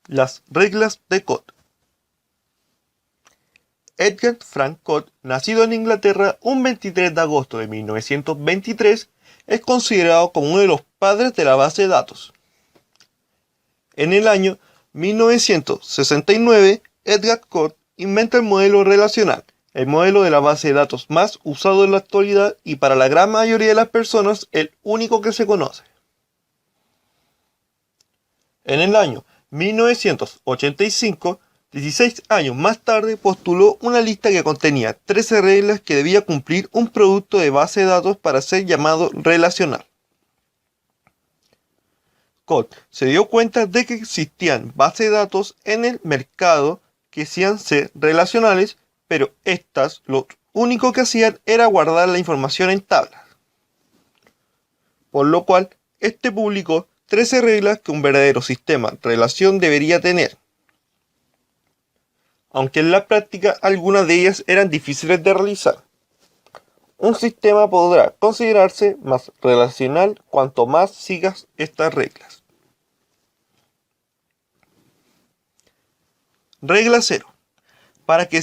Las reglas de Code. Edgar Frank Code, nacido en Inglaterra un 23 de agosto de 1923, es considerado como uno de los padres de la base de datos. En el año 1969, Edgar Code inventa el modelo relacional, el modelo de la base de datos más usado en la actualidad y para la gran mayoría de las personas el único que se conoce. En el año 1985, 16 años más tarde, postuló una lista que contenía 13 reglas que debía cumplir un producto de base de datos para ser llamado relacional. Code se dio cuenta de que existían bases de datos en el mercado que decían ser relacionales, pero estas lo único que hacían era guardar la información en tablas. Por lo cual, publicó 13 reglas que un verdadero sistema de relación debería tener. Aunque en la práctica algunas de ellas eran difíciles de realizar. Un sistema podrá considerarse más relacional cuanto más sigas estas reglas. Regla 0. Para que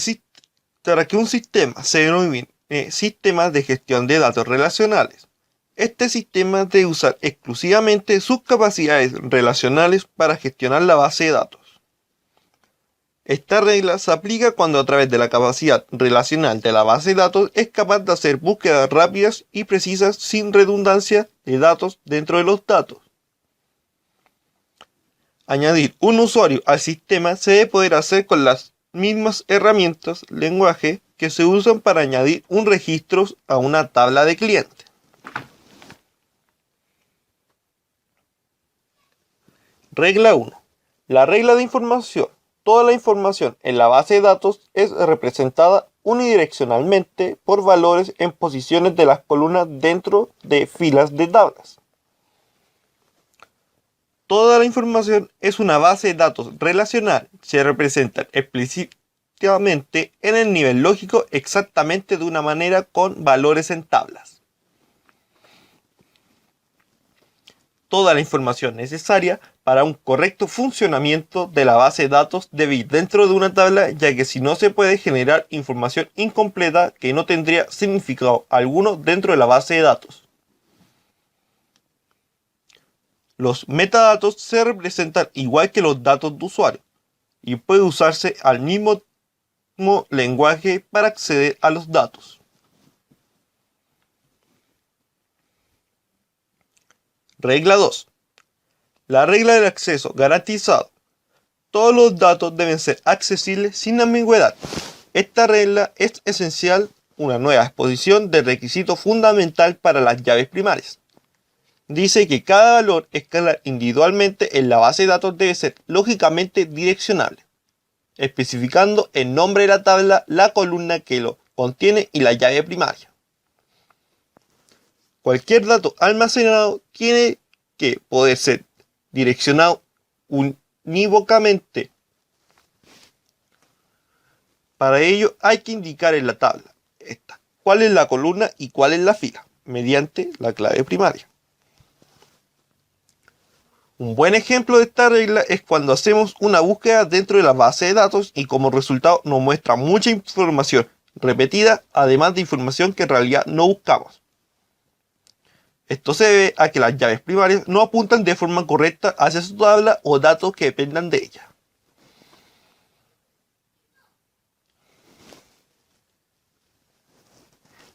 un sistema se denomine sistema de gestión de datos relacionales, este sistema debe usar exclusivamente sus capacidades relacionales para gestionar la base de datos. Esta regla se aplica cuando a través de la capacidad relacional de la base de datos es capaz de hacer búsquedas rápidas y precisas sin redundancia de datos dentro de los datos. Añadir un usuario al sistema se debe poder hacer con las mismas herramientas, lenguaje, que se usan para añadir un registro a una tabla de cliente. Regla 1. La regla de información. Toda la información en la base de datos es representada unidireccionalmente por valores en posiciones de las columnas dentro de filas de tablas. Toda la información es una base de datos relacional. Se representa explícitamente en el nivel lógico exactamente de una manera con valores en tablas. Toda la información necesaria para un correcto funcionamiento de la base de datos debe ir dentro de una tabla, ya que si no se puede generar información incompleta que no tendría significado alguno dentro de la base de datos. Los metadatos se representan igual que los datos de usuario y puede usarse al mismo lenguaje para acceder a los datos. Regla 2. La regla del acceso garantizado. Todos los datos deben ser accesibles sin ambigüedad. Esta regla es esencial, una nueva exposición del requisito fundamental para las llaves primarias. Dice que cada valor escalar individualmente en la base de datos debe ser lógicamente direccionable, especificando el nombre de la tabla, la columna que lo contiene y la llave primaria. Cualquier dato almacenado tiene que poder ser direccionado unívocamente. Para ello hay que indicar en la tabla cuál es la columna y cuál es la fila, mediante la clave primaria. Un buen ejemplo de esta regla es cuando hacemos una búsqueda dentro de la base de datos y como resultado nos muestra mucha información repetida, además de información que en realidad no buscamos. Esto se debe a que las llaves primarias no apuntan de forma correcta hacia su tabla o datos que dependan de ella.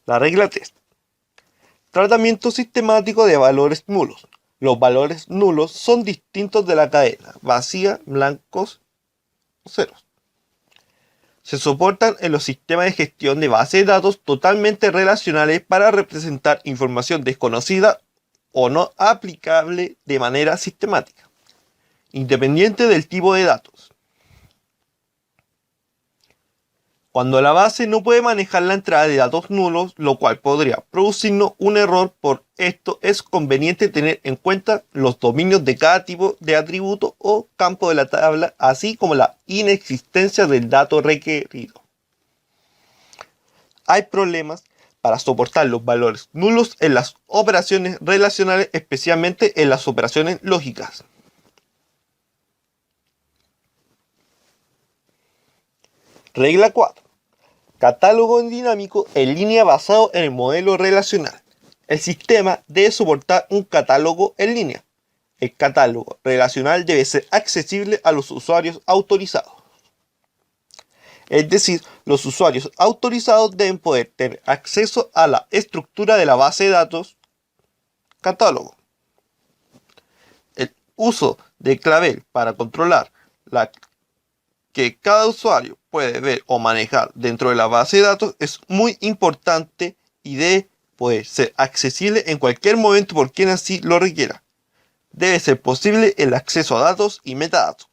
La regla 3. Tratamiento sistemático de valores nulos. Los valores nulos son distintos de la cadena, vacía, blancos o ceros. Se soportan en los sistemas de gestión de bases de datos totalmente relacionales para representar información desconocida o no aplicable de manera sistemática, independiente del tipo de datos. Cuando la base no puede manejar la entrada de datos nulos, lo cual podría producirnos un error, por esto es conveniente tener en cuenta los dominios de cada tipo de atributo o campo de la tabla, así como la inexistencia del dato requerido. Hay problemas para soportar los valores nulos en las operaciones relacionales, especialmente en las operaciones lógicas. Regla 4. Catálogo dinámico en línea basado en el modelo relacional. El sistema debe soportar un catálogo en línea. El catálogo relacional debe ser accesible a los usuarios autorizados. Es decir, los usuarios autorizados deben poder tener acceso a la estructura de la base de datos catálogo. El uso de clavel para controlar la que cada usuario puede ver o manejar dentro de la base de datos es muy importante y debe poder ser accesible en cualquier momento por quien así lo requiera. Debe ser posible el acceso a datos y metadatos.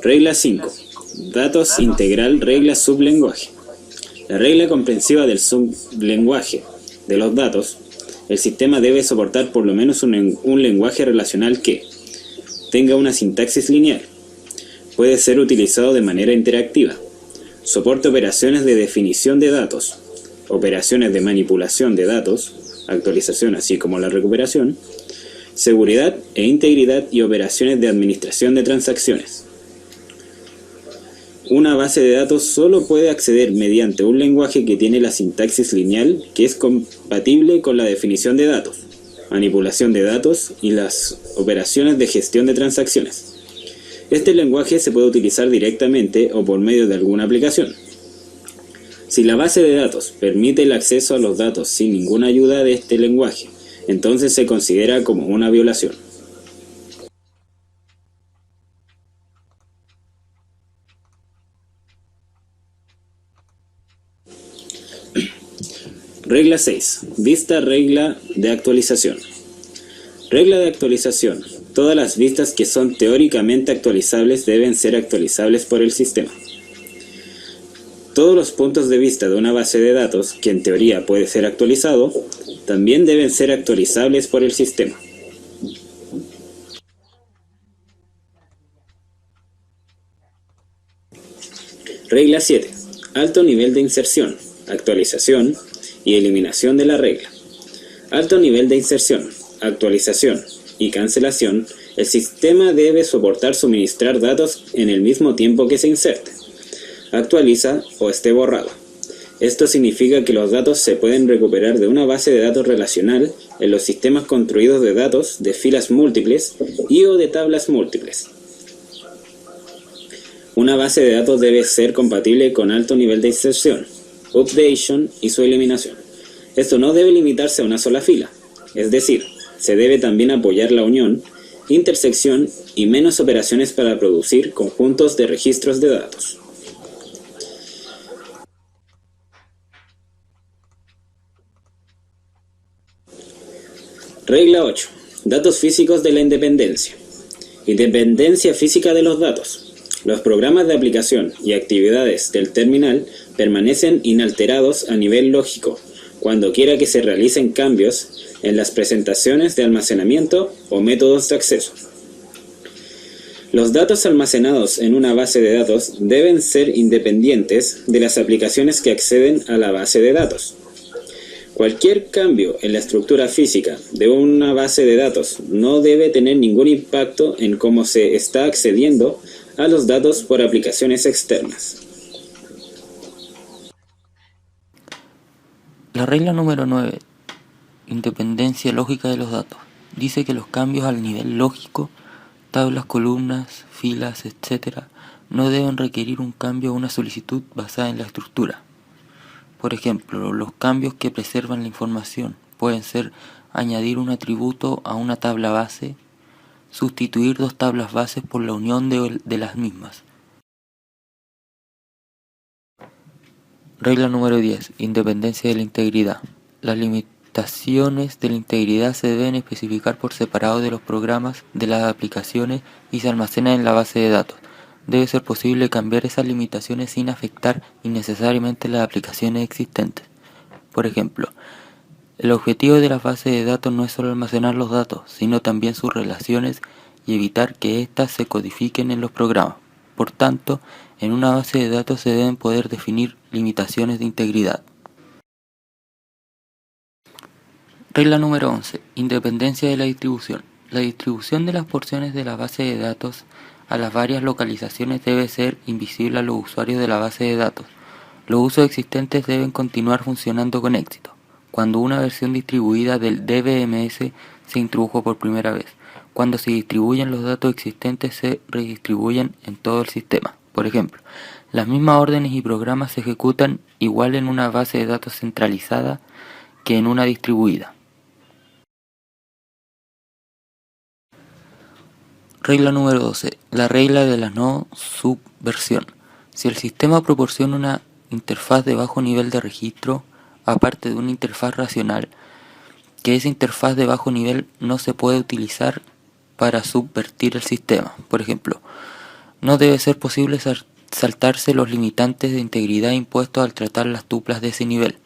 Regla 5. Datos integral regla sublenguaje. La regla comprensiva del sublenguaje de los datos, el sistema debe soportar por lo menos un lenguaje relacional que tenga una sintaxis lineal. Puede ser utilizado de manera interactiva. Soporte operaciones de definición de datos, operaciones de manipulación de datos, actualización así como la recuperación, seguridad e integridad y operaciones de administración de transacciones. Una base de datos solo puede acceder mediante un lenguaje que tiene la sintaxis lineal que es compatible con la definición de datos, manipulación de datos y las operaciones de gestión de transacciones. Este lenguaje se puede utilizar directamente o por medio de alguna aplicación. Si la base de datos permite el acceso a los datos sin ninguna ayuda de este lenguaje, entonces se considera como una violación. Regla 6. Vista regla de actualización. Regla de actualización. Todas las vistas que son teóricamente actualizables deben ser actualizables por el sistema. Todos los puntos de vista de una base de datos, que en teoría puede ser actualizado, también deben ser actualizables por el sistema. Regla 7. Alto nivel de inserción, actualización y eliminación de la regla. Alto nivel de inserción, actualización y cancelación. El sistema debe soportar suministrar datos en el mismo tiempo que se inserte, actualiza o esté borrado. Esto significa que los datos se pueden recuperar de una base de datos relacional en los sistemas construidos de datos de filas múltiples y o de tablas múltiples. Una base de datos debe ser compatible con alto nivel de inserción, updation y su eliminación. Esto no debe limitarse a una sola fila, es decir, se debe también apoyar la unión, intersección y menos operaciones para producir conjuntos de registros de datos. Regla 8. Datos físicos de la independencia. Independencia física de los datos. Los programas de aplicación y actividades del terminal permanecen inalterados a nivel lógico, cuando quiera que se realicen cambios en las presentaciones de almacenamiento o métodos de acceso. Los datos almacenados en una base de datos deben ser independientes de las aplicaciones que acceden a la base de datos. Cualquier cambio en la estructura física de una base de datos no debe tener ningún impacto en cómo se está accediendo a los datos por aplicaciones externas. La regla número 9, independencia lógica de los datos, dice que los cambios al nivel lógico, tablas, columnas, filas, etc., no deben requerir un cambio o una solicitud basada en la estructura. Por ejemplo, los cambios que preservan la información pueden ser añadir un atributo a una tabla base, sustituir dos tablas bases por la unión de las mismas. Regla número 10. Independencia de la integridad. Las limitaciones de la integridad se deben especificar por separado de los programas de las aplicaciones y se almacenan en la base de datos. Debe ser posible cambiar esas limitaciones sin afectar innecesariamente las aplicaciones existentes. Por ejemplo, el objetivo de las bases de datos no es solo almacenar los datos, sino también sus relaciones y evitar que éstas se codifiquen en los programas. Por tanto, en una base de datos se deben poder definir limitaciones de integridad. Regla número 11. Independencia de la distribución. La distribución de las porciones de la base de datos a las varias localizaciones debe ser invisible a los usuarios de la base de datos. Los usos existentes deben continuar funcionando con éxito. Cuando una versión distribuida del DBMS se introdujo por primera vez, cuando se distribuyen los datos existentes se redistribuyen en todo el sistema. Por ejemplo, las mismas órdenes y programas se ejecutan igual en una base de datos centralizada que en una distribuida. Regla número 12. La regla de la no subversión. Si el sistema proporciona una interfaz de bajo nivel de registro, aparte de una interfaz racional, que esa interfaz de bajo nivel no se puede utilizar para subvertir el sistema. Por ejemplo, no debe ser posible saltarse los limitantes de integridad impuestos al tratar las tuplas de ese nivel.